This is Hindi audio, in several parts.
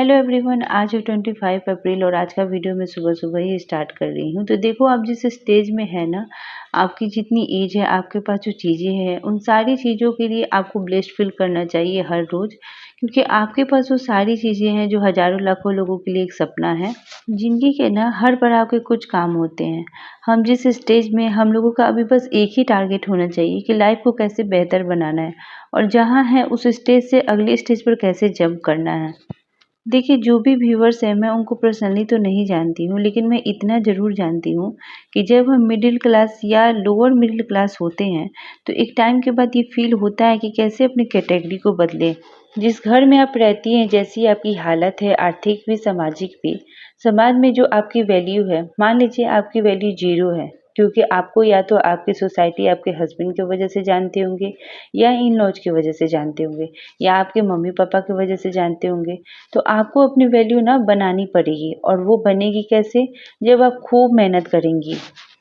हेलो एवरीवन, आज है 25 अप्रैल और आज का वीडियो मैं सुबह सुबह ही स्टार्ट कर रही हूँ। तो देखो, आप जिस स्टेज में है ना, आपकी जितनी एज है, आपके पास जो चीज़ें हैं, उन सारी चीज़ों के लिए आपको ब्लेस्ड फील करना चाहिए हर रोज़, क्योंकि आपके पास वो सारी चीज़ें हैं जो हज़ारों लाखों लोगों के लिए एक सपना है। ज़िंदगी के ना हर पड़ाव के कुछ काम होते हैं। हम जिस स्टेज में, हम लोगों का अभी बस एक ही टारगेट होना चाहिए कि लाइफ को कैसे बेहतर बनाना है और जहाँ है उस स्टेज से अगले स्टेज पर कैसे जंप करना है। देखिए, जो भी व्यूअर्स हैं, मैं उनको पर्सनली तो नहीं जानती हूँ, लेकिन मैं इतना ज़रूर जानती हूँ कि जब हम मिडिल क्लास या लोअर मिडिल क्लास होते हैं, तो एक टाइम के बाद ये फ़ील होता है कि कैसे अपनी कैटेगरी को बदलें। जिस घर में आप रहती हैं, जैसी आपकी हालत है, आर्थिक भी, सामाजिक भी, समाज में जो आपकी वैल्यू है, मान लीजिए आपकी वैल्यू ज़ीरो है, क्योंकि आपको या तो आपकी सोसाइटी आपके हस्बैंड की वजह से जानते होंगे या इन-लॉज़ की वजह से जानते होंगे या आपके मम्मी-पापा की वजह से जानते होंगे। तो आपको अपनी वैल्यू ना बनानी पड़ेगी और वो बनेगी कैसे? जब आप खूब मेहनत करेंगी।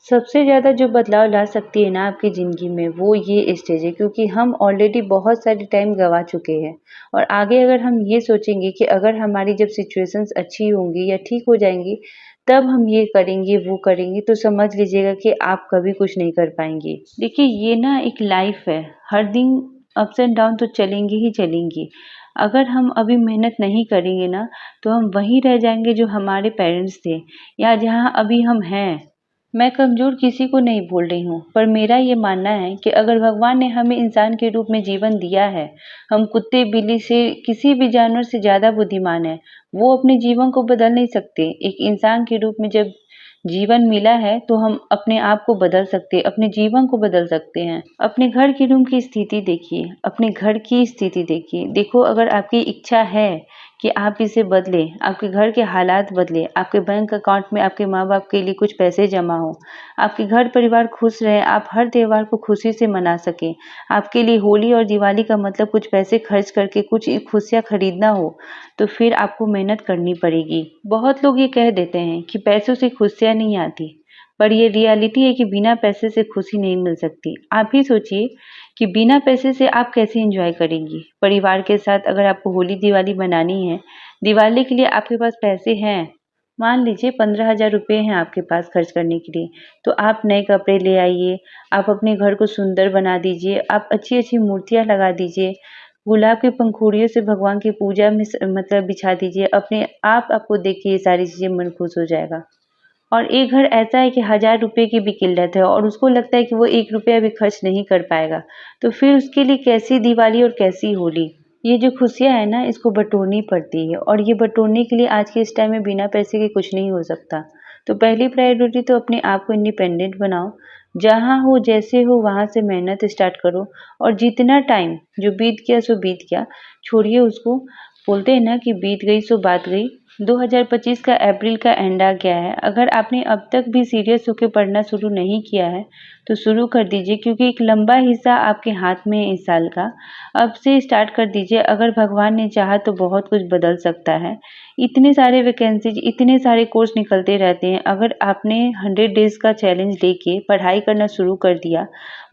सबसे ज़्यादा जो बदलाव ला सकती है ना आपकी ज़िंदगी में, वो ये स्टेज है, क्योंकि हम ऑलरेडी बहुत सारी टाइम गँवा चुके हैं और आगे अगर हम ये सोचेंगे कि अगर हमारी जब सिचुएशंस अच्छी होंगी या ठीक हो जाएँगी, तब हम ये करेंगे, वो करेंगे, तो समझ लीजिएगा कि आप कभी कुछ नहीं कर पाएँगे। देखिए, ये ना एक लाइफ़ है, हर दिन अप्स एंड डाउन तो चलेंगी ही चलेंगी। अगर हम अभी मेहनत नहीं करेंगे ना, तो हम वहीं रह जाएँगे जो हमारे पेरेंट्स थे या जहाँ अभी हम हैं। मैं कमज़ोर किसी को नहीं बोल रही हूँ, पर मेरा ये मानना है कि अगर भगवान ने हमें इंसान के रूप में जीवन दिया है, हम कुत्ते, बिल्ली से, किसी भी जानवर से ज़्यादा बुद्धिमान हैं। वो अपने जीवन को बदल नहीं सकते। एक इंसान के रूप में जब जीवन मिला है, तो हम अपने आप को बदल सकते हैं, अपने जीवन को बदल सकते हैं। अपने घर के रूम की स्थिति देखिए, अपने घर की स्थिति देखिए। देखो, अगर आपकी इच्छा है कि आप इसे बदलें, आपके घर के हालात बदलें, आपके बैंक अकाउंट में आपके माँ-बाप के लिए कुछ पैसे जमा हों, आपके घर परिवार खुश रहे, आप हर त्योहार को खुशी से मना सकें, आपके लिए होली और दिवाली का मतलब कुछ पैसे खर्च करके कुछ खुशियाँ खरीदना हो, तो फिर आपको मेहनत करनी पड़ेगी। बहुत लोग ये कह देते हैं कि पैसों से खुशियाँ नहीं आती, पर ये रियलिटी है कि बिना पैसे से खुशी नहीं मिल सकती। आप ही सोचिए कि बिना पैसे से आप कैसे एंजॉय करेंगी? परिवार के साथ अगर आपको होली दिवाली मनानी है, दिवाली के लिए आपके पास पैसे हैं, मान लीजिए 15,000 रुपए हैं आपके पास खर्च करने के लिए, तो आप नए कपड़े ले आइए, आप अपने घर को सुंदर बना दीजिए, आप अच्छी-अच्छी मूर्तियाँ लगा दीजिए, गुलाब के पंखुड़ियों से भगवान की पूजा में मतलब बिछा दीजिए, अपने आप आपको देख के ये सारी चीज़ें मन खुश हो जाएगा। और एक घर ऐसा है कि 1000 रुपए की भी किल्लत है और उसको लगता है कि वो 1 रुपया भी खर्च नहीं कर पाएगा, तो फिर उसके लिए कैसी दिवाली और कैसी होली? ये जो खुशियाँ हैं ना, इसको बटोरनी पड़ती है और ये बटोरने के लिए आज के इस टाइम में बिना पैसे के कुछ नहीं हो सकता। तो पहली प्रायोरिटी तो अपने आप को इंडिपेंडेंट बनाओ, जहाँ हो, जैसे हो, वहाँ से मेहनत स्टार्ट करो और जितना टाइम जो बीत गया सो बीत गया, छोड़िए उसको। बोलते हैं ना कि बीत गई सो बात गई। 2025 का अप्रैल का एंड आ गया है। अगर आपने अब तक भी सीरियस होकर पढ़ना शुरू नहीं किया है, तो शुरू कर दीजिए, क्योंकि एक लंबा हिस्सा आपके हाथ में है इस साल का। अब से स्टार्ट कर दीजिए। अगर भगवान ने चाहा तो बहुत कुछ बदल सकता है। इतने सारे वैकेंसीज, इतने सारे कोर्स निकलते रहते हैं। अगर आपने 100 डेज़ का चैलेंज लेके पढ़ाई करना शुरू कर दिया,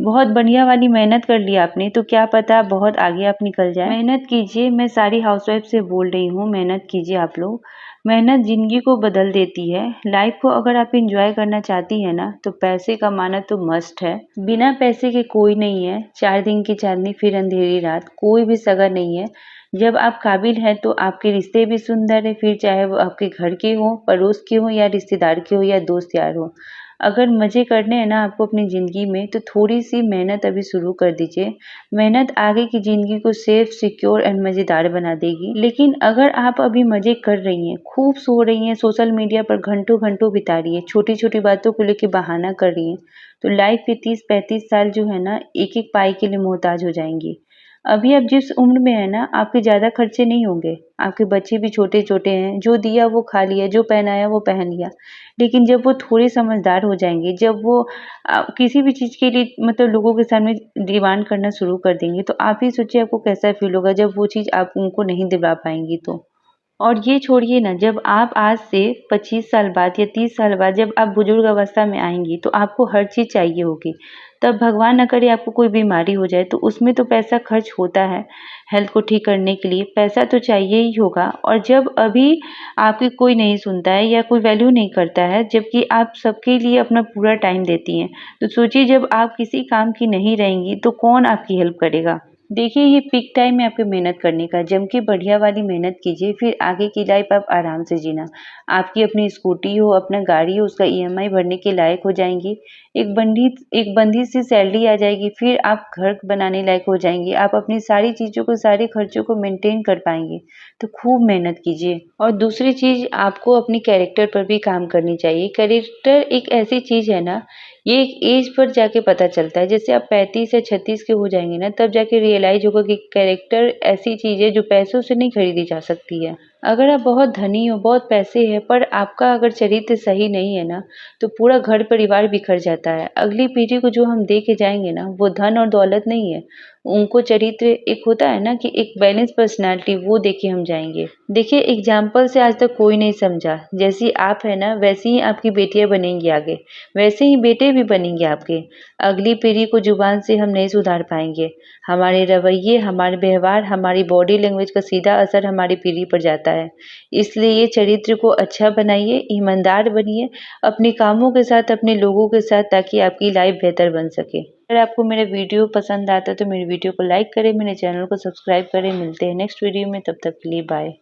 बहुत बढ़िया वाली मेहनत कर ली आपने, तो क्या पता बहुत आगे आप निकल जाएँ। मेहनत कीजिए, मैं सारी हाउसवाइफ से बोल रही हूँ, मेहनत कीजिए आप लोग। मेहनत ज़िंदगी को बदल देती है। लाइफ को अगर आप एंजॉय करना चाहती हैं ना, तो पैसे कमाना तो मस्ट है। बिना पैसे के कोई नहीं है। 4 दिन की चांदनी फिर अंधेरी रात, कोई भी सगा नहीं है। जब आप काबिल हैं तो आपके रिश्ते भी सुंदर है, फिर चाहे वो आपके घर के हों, पड़ोस के हों या रिश्तेदार के हों या दोस्त यार हों। अगर मज़े करने हैं ना आपको अपनी ज़िंदगी में, तो थोड़ी-सी मेहनत अभी शुरू कर दीजिए। मेहनत आगे की ज़िंदगी को सेफ, सिक्योर एंड मज़ेदार बना देगी। लेकिन अगर आप अभी मज़े कर रही हैं, खूब सो रही हैं, सोशल मीडिया पर घंटों-घंटों बिता रही हैं, छोटी-छोटी बातों को लेके बहाना कर रही हैं, तो लाइफ के 30-35 साल जो है ना, एक-एक पाई के लिए मोहताज हो जाएँगी। अभी आप जिस उम्र में हैं ना, आपके ज़्यादा खर्चे नहीं होंगे। आपके बच्चे भी छोटे-छोटे हैं, जो दिया वो खा लिया, जो पहनाया वो पहन लिया। लेकिन जब वो थोड़े समझदार हो जाएँगे, जब वो किसी भी चीज़ के लिए मतलब लोगों के सामने डिमांड करना शुरू कर देंगे, तो आप ही सोचिए आपको कैसा फ़ील होगा जब वो चीज़ आप उनको नहीं दिला पाएँगी तो। और ये छोड़िए ना, जब आप आज से 25 साल बाद या 30 साल बाद जब आप बुजुर्ग अवस्था में आएँगी, तो आपको हर चीज़ चाहिए होगी। तब भगवान ना करे आपको कोई बीमारी हो जाए, तो उसमें तो पैसा खर्च होता है, हेल्थ को ठीक करने के लिए, पैसा तो चाहिए ही होगा। और जब अभी आपकी कोई नहीं सुनता है या कोई वैल्यू नहीं करता है, जबकि आप सबके लिए अपना पूरा टाइम देती हैं, तो सोचिए जब आप किसी काम की नहीं रहेंगी, तो कौन आपकी हेल्प करेगा? देखिए, ये पीक टाइम है आपके मेहनत करने का, जम के बढ़िया वाली मेहनत कीजिए, फिर आगे की लाइफ आप आराम से जीना। आपकी अपनी स्कूटी हो, अपना गाड़ी हो, उसका ईएमआई भरने के लायक हो जाएँगी। एक बंधी सी सैलरी आ जाएगी, फिर आप घर बनाने लायक हो जाएँगी। आप अपनी सारी चीज़ों को, सारे खर्चों को मेंटेन कर पाएँगे। तो खूब मेहनत कीजिए। और दूसरी चीज़, आपको अपनी कैरेक्टर पर भी काम करनी चाहिए। कैरेक्टर एक ऐसी चीज़ है ना, ये एक एज पर जाके पता चलता है। जैसे आप 35 या 36 के हो जाएँगे ना, तब जाके रियलाइज़ होगा कि कैरेक्टर ऐसी चीज़ है जो पैसों से नहीं खरीदी जा सकती है। अगर आप बहुत धनी हो, बहुत पैसे हैं, पर आपका अगर चरित्र सही नहीं है ना, तो पूरा घर परिवार बिखर जाता है। अगली पीढ़ी को जो हम दे के जाएँगे ना, वो धन और दौलत नहीं है। उनको चरित्र, एक होता है ना कि एक बैलेंस पर्सनैलिटी, वो दे के हम जाएँगे। देखिए, एग्ज़ाम्पल से आज तक कोई नहीं समझा। जैसी आप है ना, वैसी ही आपकी बेटियाँ बनेंगी आगे, वैसे ही बेटे भी बनेंगे आपके। अगली पीढ़ी को जुबान से हम नहीं सुधार पाएँगे। हमारे रवैये, हमारे व्यवहार, हमारी बॉडी लैंग्वेज का सीधा असर हमारी पीढ़ी पर जाता है। इसलिए ये चरित्र को अच्छा बनाइए, ईमानदार बनिए, अपने कामों के साथ, अपने लोगों के साथ, ताकि आपकी लाइफ बेहतर बन सके। अगर आपको मेरा वीडियो पसंद आता है तो मेरे वीडियो को लाइक करें, मेरे चैनल को सब्सक्राइब करें। मिलते हैं नेक्स्ट वीडियो में, तब तक के लिए बाय।